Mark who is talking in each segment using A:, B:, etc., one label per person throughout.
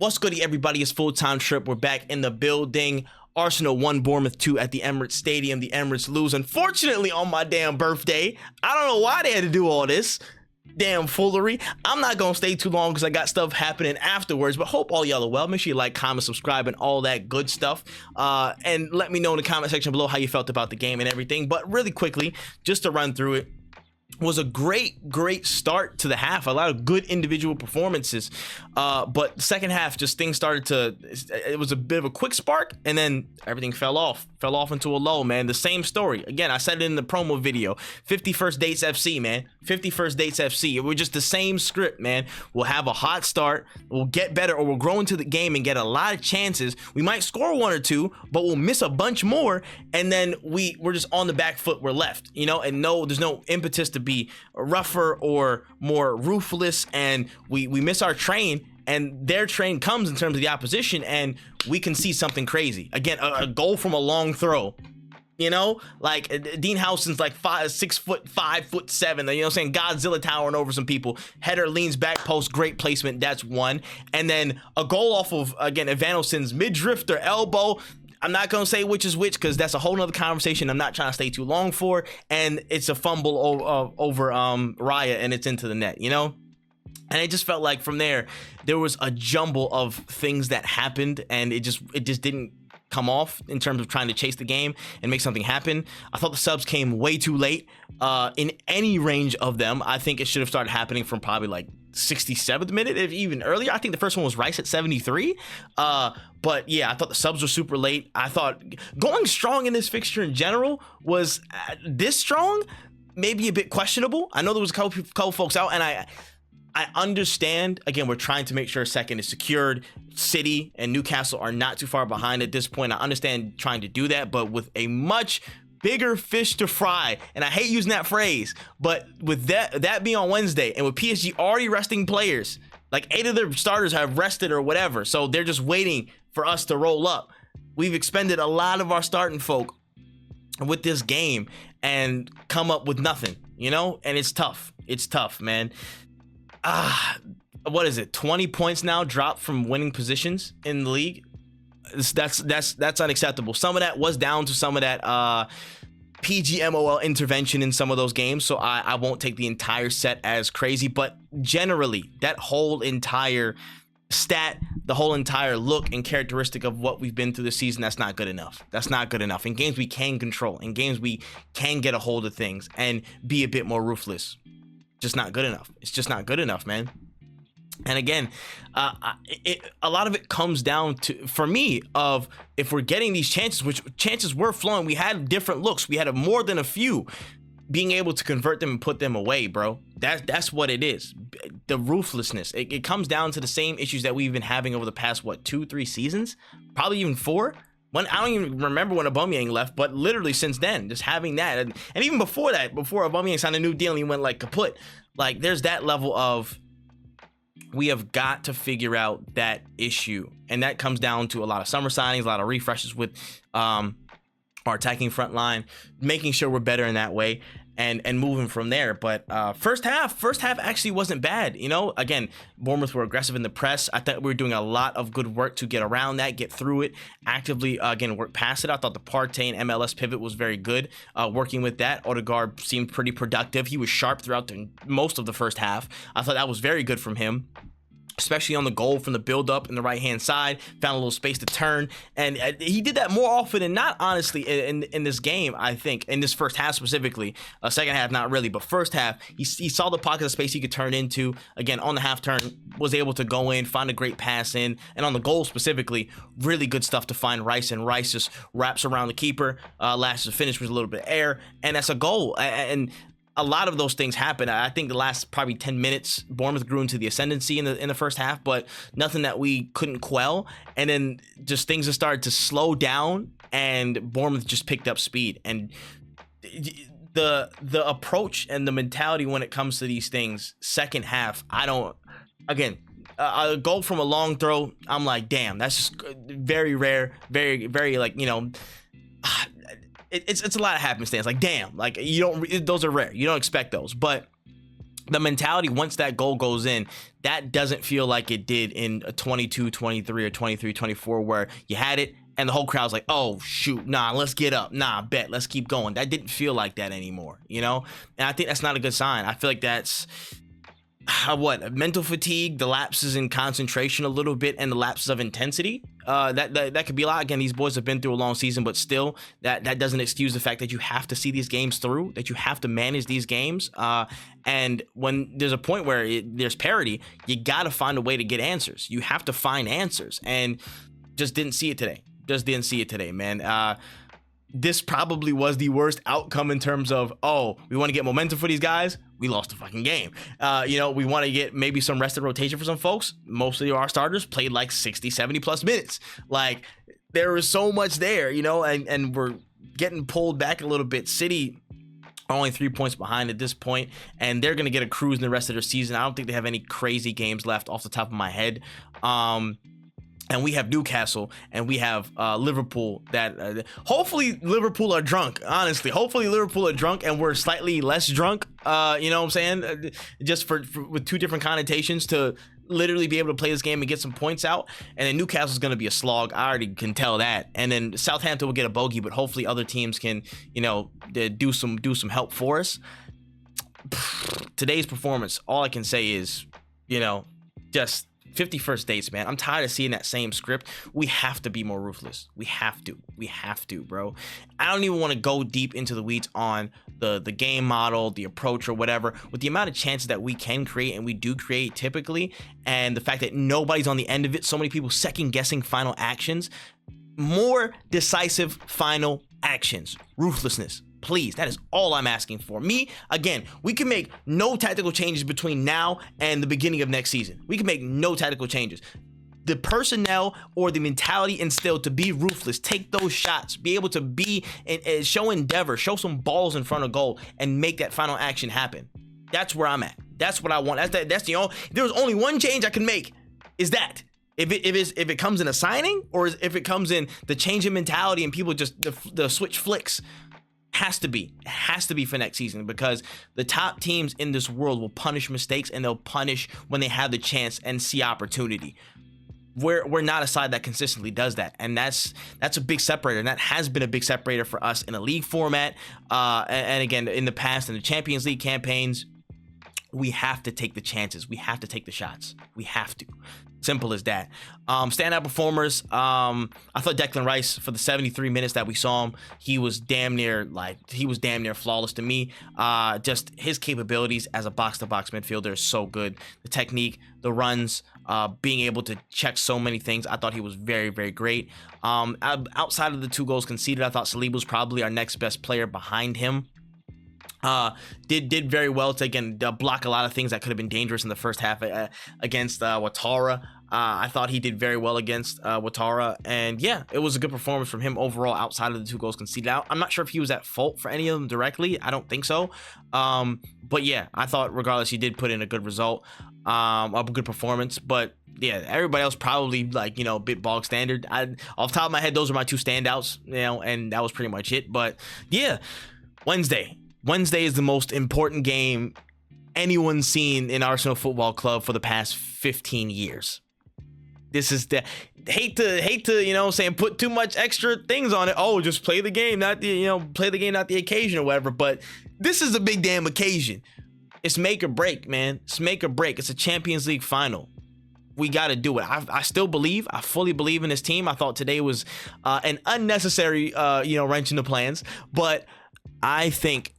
A: What's goody, everybody? It's Full-Time Trip. We're back in the building. Arsenal won, Bournemouth 2 at the Emirates Stadium. The Emirates lose, unfortunately, on my damn birthday. I don't know why they had to do all this damn foolery. I'm not gonna stay too long because I got stuff happening afterwards, but hope all y'all are well. Make sure you like, comment, subscribe, and all that good stuff. And let me know in the comment section below how you felt about the game and everything. But really quickly, just to run through it, was a great start to the half. A lot of good individual performances, but the second half, just things started to, it was a bit of a quick spark, and then everything fell off into a low, man. The same story again. I said it in the promo video. 51st Dates FC, man. 51st Dates FC. We're just the same script, man. We'll have a hot start, we'll get better, or we'll grow into the game and get a lot of chances. We might score one or two, but we'll miss a bunch more, and then we're just on the back foot. We're left, you know, and there's no impetus to be rougher or more ruthless, and we miss our train, and their train comes in terms of the opposition, and we can see something crazy again. A goal from a long throw, you know, like Dean Howson's like 6 foot 5'7", you know what I'm saying, Godzilla towering over some people. Header leans back post, great placement, that's one. And then a goal off of, again, Evanilson's mid-drifter elbow. I'm not going to say which is which because that's a whole nother conversation I'm not trying to stay too long for. And it's a fumble over Raya, and it's into the net, you know? And it just felt like from there was a jumble of things that happened, and it just didn't come off in terms of trying to chase the game and make something happen. I thought the subs came way too late in any range of them. I think it should have started happening from probably like 67th minute, if even earlier. I think the first one was Rice at 73. But yeah, I thought the subs were super late. I thought going strong in this fixture in general was this strong, maybe a bit questionable. I know there was a couple folks out, and I understand, again, we're trying to make sure second is secured. City and Newcastle are not too far behind at this point. I understand trying to do that, but with a much bigger fish to fry, and I hate using that phrase, but with that being on Wednesday, and with PSG already resting players, like 8 of their starters have rested or whatever, so they're just waiting for us to roll up. We've expended a lot of our starting folk with this game and come up with nothing, you know, and it's tough, man. What is it, 20 points now dropped from winning positions in the league? That's unacceptable. Some of that was down to some of that PGMOL intervention in some of those games, so I won't take the entire set as crazy, but generally that whole entire stat, the whole entire look and characteristic of what we've been through this season, that's not good enough. In games we can control, in games we can get a hold of things and be a bit more ruthless, just not good enough. It's just not good enough, man. And again, a lot of it comes down to, for me, of if we're getting these chances, which chances were flowing, we had different looks, we had more than a few, being able to convert them and put them away, bro. That's what it is. The ruthlessness. It comes down to the same issues that we've been having over the past, what, 2-3 seasons? Probably even 4? I don't even remember when Aubameyang left, but literally since then, just having that. And even before that, before Aubameyang signed a new deal and he went like kaput, like there's that level of, we have got to figure out that issue. And that comes down to a lot of summer signings, a lot of refreshes with our attacking front line, making sure we're better in that way and moving from there. But first half actually wasn't bad, you know. Again, Bournemouth were aggressive in the press. I thought we were doing a lot of good work to get around that, get through it, actively again work past it. I thought the Partey and MLS pivot was very good, working with that. Odegaard seemed pretty productive. He was sharp throughout most of the first half. I thought that was very good from him, especially on the goal from the build-up in the right-hand side, found a little space to turn, and he did that more often than not, honestly, in this game, I think, in this first half specifically. Second half, not really, but first half, he saw the pocket of space he could turn into. Again, on the half turn, was able to go in, find a great pass in, and on the goal specifically, really good stuff to find Rice, and Rice just wraps around the keeper, lashes the finish with a little bit of air, and that's a goal. And a lot of those things happen. I think the last probably 10 minutes, Bournemouth grew into the ascendancy in the first half, but nothing that we couldn't quell. And then just things have started to slow down, and Bournemouth just picked up speed. And the approach and the mentality when it comes to these things, second half, a goal from a long throw, I'm like, damn, that's just very rare, very, very, like, you know, it's a lot of happenstance. Like, damn, like those are rare. You don't expect those, but the mentality once that goal goes in, that doesn't feel like it did in a 22-23 or 23-24 where you had it and the whole crowd's like, oh shoot, nah, let's get up, nah, bet, let's keep going. That didn't feel like that anymore, you know? And I think that's not a good sign. I feel like that's mental fatigue, the lapses in concentration a little bit, and the lapses of intensity. That could be a lot. Again, these boys have been through a long season, but still, that doesn't excuse the fact that you have to see these games through, that you have to manage these games. And when there's a point where there's parity, you got to find a way to get answers. You have to find answers, and just didn't see it today. Just didn't see it today, man. This probably was the worst outcome in terms of, oh, we want to get momentum for these guys. We lost the fucking game. We want to get maybe some rested rotation for some folks. Most of our starters played like 60, 70 plus minutes. Like, there was so much there, and we're getting pulled back a little bit. City are only 3 points behind at this point, and they're going to get a cruise in the rest of their season. I don't think they have any crazy games left off the top of my head. And we have Newcastle, and we have Liverpool. That hopefully Liverpool are drunk. Honestly, hopefully Liverpool are drunk, and we're slightly less drunk. You know what I'm saying? Just for with two different connotations to literally be able to play this game and get some points out. And then Newcastle's going to be a slog. I already can tell that. And then Southampton will get a bogey, but hopefully other teams can, do some help for us. Today's performance, all I can say is, just 51st dates, man. I'm tired of seeing that same script. We have to be more ruthless. We have to, bro. I don't even want to go deep into the weeds on the game model, the approach, or whatever. With the amount of chances that we can create, and we do create typically, and the fact that nobody's on the end of it, so many people second guessing final actions, more decisive final actions, ruthlessness. Please, that is all I'm asking for. Me, again, we can make no tactical changes between now and the beginning of next season. We can make no tactical changes. The personnel or the mentality instilled to be ruthless, take those shots, be able to be and show endeavor, show some balls in front of goal, and make that final action happen. That's where I'm at. That's what I want. That's the only. If there's only one change I can make, is that. If it comes in a signing, or if it comes in the change in mentality and people just the switch flicks. It has to be for next season, because the top teams in this world will punish mistakes, and they'll punish when they have the chance and see opportunity. We're not a side that consistently does that, and that's a big separator, and that has been a big separator for us in a league format, and again in the past in the Champions League campaigns. We have to take the chances. We have to take the shots. We have to. Simple as that. Standout performers. I thought Declan Rice, for the 73 minutes that we saw him, he was damn near flawless to me. Just his capabilities as a box-to-box midfielder is so good. The technique, the runs, being able to check so many things. I thought he was very, very great. Outside of the 2 goals conceded, I thought Saliba was probably our next best player behind him. Did very well to, again, block a lot of things that could have been dangerous in the first half against Ouattara. I thought he did very well against Ouattara, and yeah, it was a good performance from him overall outside of the 2 goals conceded. I'm not sure if he was at fault for any of them directly. I don't think so. But yeah, I thought regardless, he did put in a good result, a good performance. But yeah, everybody else probably a bit bog standard. Off the top of my head, those are my 2 standouts, and that was pretty much it. But yeah, Wednesday is the most important game anyone's seen in Arsenal Football Club for the past 15 years. This is the hate to saying put too much extra things on it. Oh, just play the game, not the occasion or whatever. But this is a big damn occasion. It's make or break, man. It's make or break. It's a Champions League final. We got to do it. I fully believe in this team. I thought today was an unnecessary wrench in the plans, but I think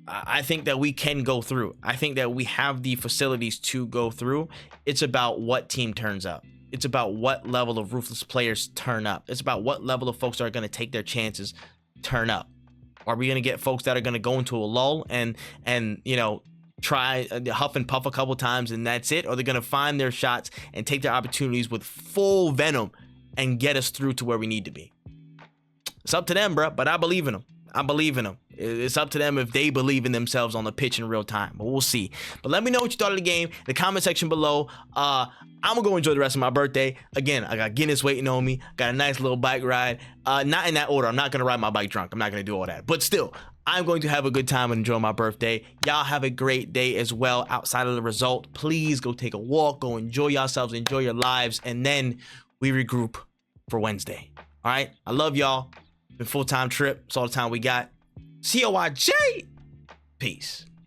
A: that we can go through. I think that we have the facilities to go through. It's about what team turns up. It's about what level of ruthless players turn up. It's about what level of folks that are going to take their chances turn up. Are we going to get folks that are going to go into a lull and try huff and puff a couple times and that's it? Or are they going to find their shots and take their opportunities with full venom and get us through to where we need to be? It's up to them, bro, but I believe in them. It's up to them if they believe in themselves on the pitch in real time, but we'll see. But let me know what you thought of the game in the comment section below. I'm gonna go enjoy the rest of my birthday. Again, I got Guinness waiting on me, got a nice little bike ride. Not in that order. I'm not gonna ride my bike drunk. I'm not gonna do all that, but still, I'm going to have a good time and enjoy my birthday. Y'all have a great day as well outside of the result. Please go take a walk, go enjoy yourselves, enjoy your lives, and then we regroup for Wednesday. All right? I love y'all. Been full-time trip. That's all the time we got. COIJ. Peace.